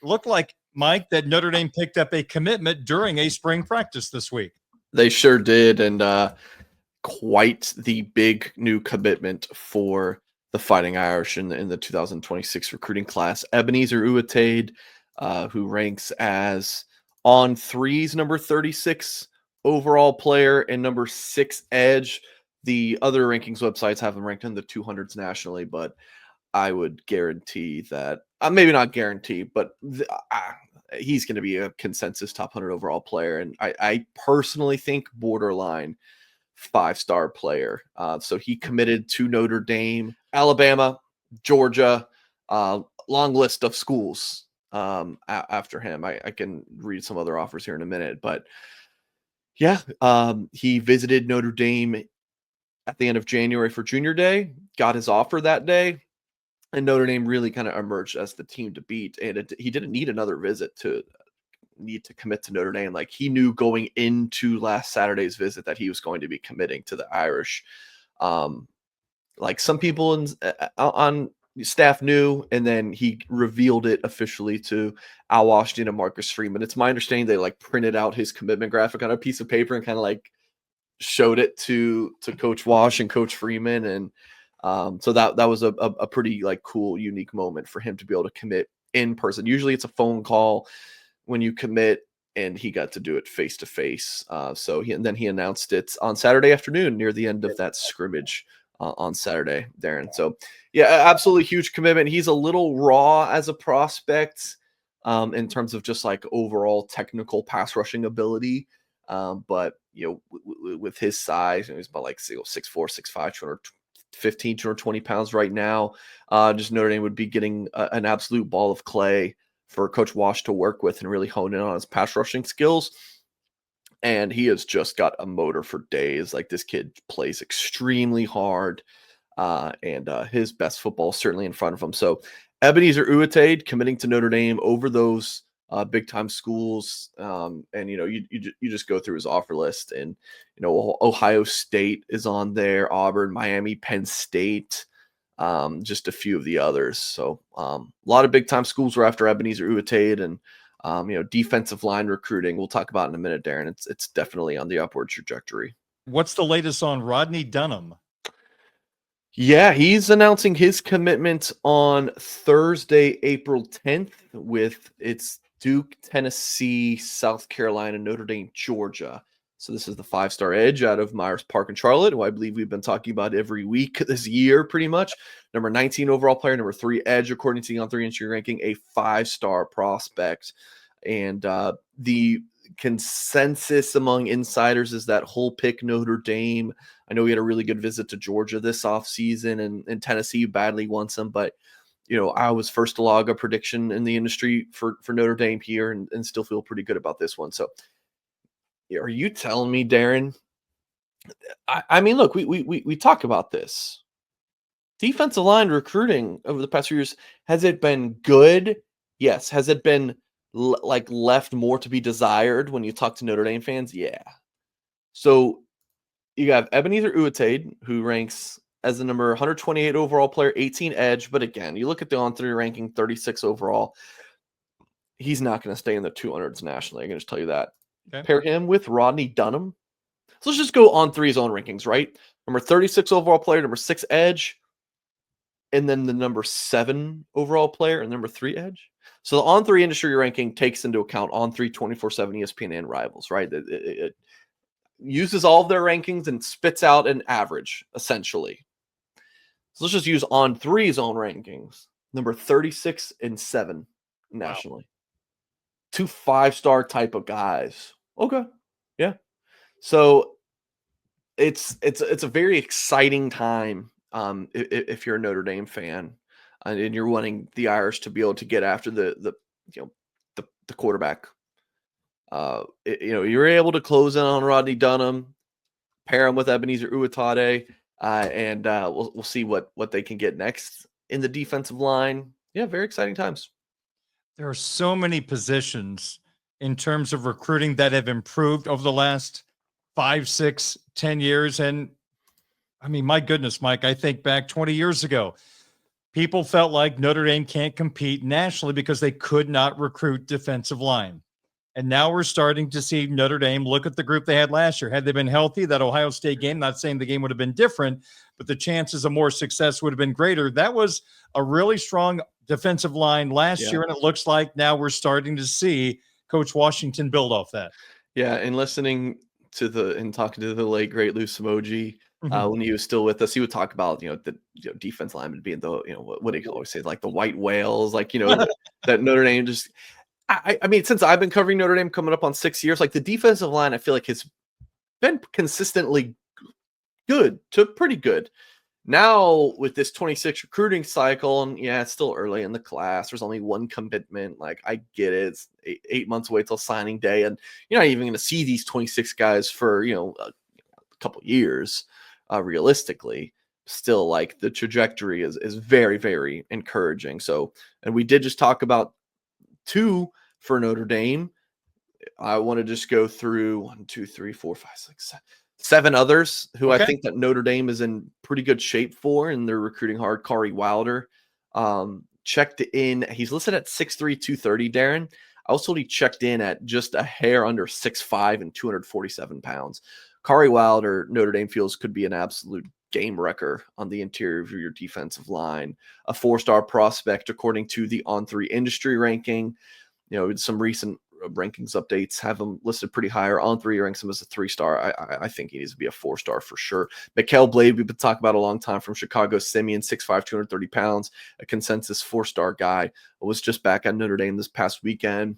looked like, Mike, that Notre Dame picked up a commitment during a spring practice this week. They sure did, and quite the big new commitment for the Fighting Irish in the 2026 recruiting class. Ebenezer Uatade, who ranks as on threes number 36 overall player and number 6 edge. The other rankings websites have him ranked in the 200s nationally, but I would guarantee that maybe not guarantee, but he's going to be a consensus top 100 overall player. And I personally think borderline 5-star player. So he committed to Notre Dame, Alabama, Georgia, long list of schools after him. I can read some other offers here in a minute, but yeah, he visited Notre Dame at the end of January for Junior Day, got his offer that day, and Notre Dame really kind of emerged as the team to beat. And he didn't need another visit to commit to Notre Dame. Like, he knew going into last Saturday's visit that he was going to be committing to the Irish. Like, some people on staff knew, and then he revealed it officially to Al Washington and Marcus Freeman. It's my understanding they like printed out his commitment graphic on a piece of paper and kind of like showed it to Coach Wash and Coach Freeman. And so that was a pretty like cool, unique moment for him to be able to commit in person. Usually it's a phone call when you commit, and he got to do it face to face. So he announced it on Saturday afternoon near the end of that scrimmage on Saturday, Darren. So yeah, absolutely huge commitment. He's a little raw as a prospect in terms of just like overall technical pass rushing ability. But you know, with his size, he's about like 6'4", 6'5", 215, 220 pounds right now. Just Notre Dame would be getting an absolute ball of clay for Coach Wash to work with and really hone in on his pass rushing skills. And he has just got a motor for days. Like, this kid plays extremely hard, and his best football is certainly in front of him. So Ebenezer Uatade committing to Notre Dame over those big time schools. And, you know, you just go through his offer list, and, you know, Ohio State is on there, Auburn, Miami, Penn State, just a few of the others. So a lot of big time schools were after Ebenezer Uatade, and you know, defensive line recruiting we'll talk about in a minute, Darren. It's definitely on the upward trajectory. What's the latest on Rodney Dunham? Yeah, he's announcing his commitment on Thursday, April 10th, with it's Duke, Tennessee, South Carolina, Notre Dame, Georgia. So this is the 5-star edge out of Myers Park in Charlotte, who I believe we've been talking about every week this year, pretty much. Number 19 overall player, number 3 edge, according to the On3 industry ranking, a 5-star prospect. And the consensus among insiders is that whole pick Notre Dame. I know we had a really good visit to Georgia this offseason, and Tennessee badly wants him, but you know, I was first to log a prediction in the industry for Notre Dame here, and still feel pretty good about this one. So are you telling me, Darren? I mean, look, we talk about this. Defensive line recruiting over the past few years, has it been good? Yes. Has it been like left more to be desired when you talk to Notre Dame fans? Yeah. So you have Ebenezer Uatade, who ranks as the number 128 overall player, 18 edge. But again, you look at the On3 ranking, 36 overall. He's not going to stay in the 200s nationally. I can just tell you that. Okay. Pair him with Rodney Dunham. So let's just go On3's own rankings, right? Number 36 overall player, number 6 edge, and then the number 7 overall player and number 3 edge. So the On3 industry ranking takes into account On3, 24/7, ESPN, and Rivals, right? It uses all of their rankings and spits out an average, essentially. So let's just use On3's own rankings. Number 36 and 7 nationally. Wow. 2 5-star type of guys. Okay. Yeah. So it's a very exciting time if you're a Notre Dame fan and you're wanting the Irish to be able to get after the quarterback. You're able to close in on Rodney Dunham, pair him with Ebenezer Uatade, and we'll see what they can get next in the defensive line. Yeah, very exciting times. There are so many positions in terms of recruiting that have improved over the last 5, 6, 10 years. And I mean, my goodness, Mike, I think back 20 years ago, people felt like Notre Dame can't compete nationally because they could not recruit defensive line. And now we're starting to see Notre Dame look at the group they had last year. Had they been healthy, that Ohio State game, not saying the game would have been different, but the chances of more success would have been greater. That was a really strong defensive line last year, and it looks like now we're starting to see Coach Washington build off that. Yeah, and listening to and talking to the late great Lou Samoji, when he was still with us, he would talk about the defense linemen being the what do you always say, like the white whales, like that Notre Dame just. I mean, since I've been covering Notre Dame, coming up on 6 years, like the defensive line, I feel like has been consistently good to pretty good. Now with this 26 recruiting cycle, and yeah, it's still early in the class. There's only one commitment. Like I get it. It's 8 months away till signing day, and you're not even going to see these 26 guys for a couple years, realistically. Still, like the trajectory is very, very encouraging. So, and we did just talk about 2 for Notre Dame. I want to just go through 1, 2, 3, 4, 5, 6, 7 others who I think that Notre Dame is in pretty good shape for, and they're recruiting hard. Corey Wilder checked in. He's listed at 6'3", 230, Darren. I was told he checked in at just a hair under 6'5" and 247 pounds. Corey Wilder, Notre Dame feels, could be an absolute game wrecker on the interior of your defensive line. A 4-star prospect, according to the On3 industry ranking. Some recent rankings updates have him listed pretty higher. On3 ranks him as a 3-star. I think he needs to be a 4-star for sure. Mikel Blade, we've been talking about a long time, from Chicago. Simeon, 6'5", 230 pounds, a consensus 4-star guy. Was just back at Notre Dame this past weekend.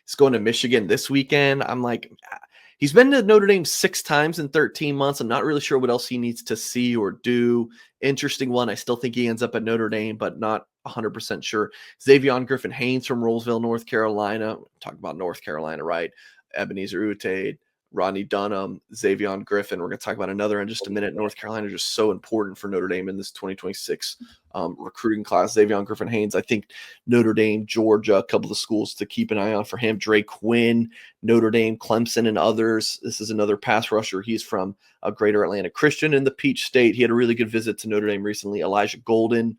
He's going to Michigan this weekend. I'm like, he's been to Notre Dame 6 times in 13 months. I'm not really sure what else he needs to see or do. Interesting one. I still think he ends up at Notre Dame, but not 100% sure. Xavion Griffin-Haynes from Rolesville, North Carolina. Talk about North Carolina, right? Ebenezer Utate, Rodney Dunham, Xavion Griffin. We're going to talk about another in just a minute. North Carolina is just so important for Notre Dame in this 2026 recruiting class. Xavion Griffin-Haynes, I think Notre Dame, Georgia, a couple of schools to keep an eye on for him. Dre Quinn, Notre Dame, Clemson, and others. This is another pass rusher. He's from Greater Atlanta Christian in the Peach State. He had a really good visit to Notre Dame recently. Elijah Golden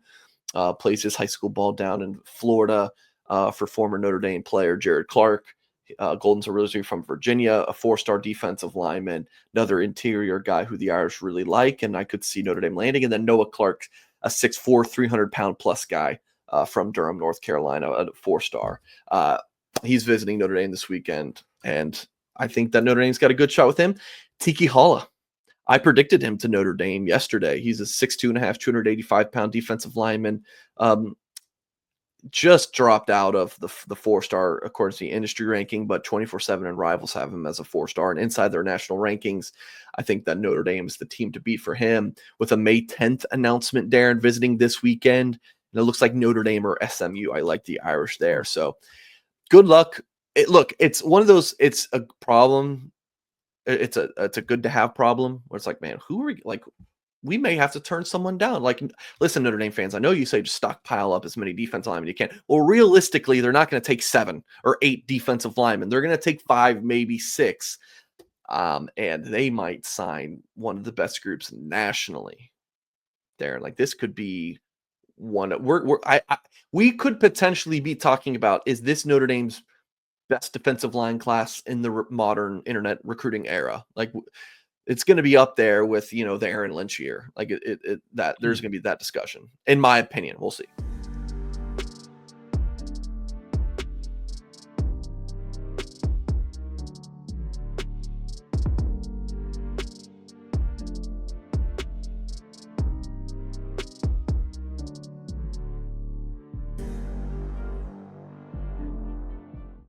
plays his high school ball down in Florida for former Notre Dame player Jared Clark. Golden's originally from Virginia, a 4-star defensive lineman, another interior guy who the Irish really like, and I could see Notre Dame landing. And then Noah Clark, a 6'4", 300-pound plus guy from Durham, North Carolina, a 4-star. He's visiting Notre Dame this weekend, and I think that Notre Dame's got a good shot with him. Tiki Halla. I predicted him to Notre Dame yesterday. He's a 6'2.5", 285-pound defensive lineman. Just dropped out of the 4-star according to the industry ranking, but 24/7 and Rivals have him as a 4-star. And inside their national rankings, I think that Notre Dame is the team to beat for him. With a May 10th announcement, Darren, visiting this weekend, and it looks like Notre Dame or SMU. I like the Irish there. So good luck. It's one of those, it's a problem. It's a good to have problem where it's like, man, who are like, we may have to turn someone down. Like, listen, Notre Dame fans, I know you say just stockpile up as many defensive linemen as you can. Well, realistically, they're not going to take 7 or 8 defensive linemen. They're going to take 5, maybe 6. And they might sign one of the best groups nationally there. Like, this could be one. We could potentially be talking about, is this Notre Dame's best defensive line class in the modern internet recruiting era? Like, it's going to be up there with, the Aaron Lynch year. Like that there's going to be that discussion, in my opinion. We'll see.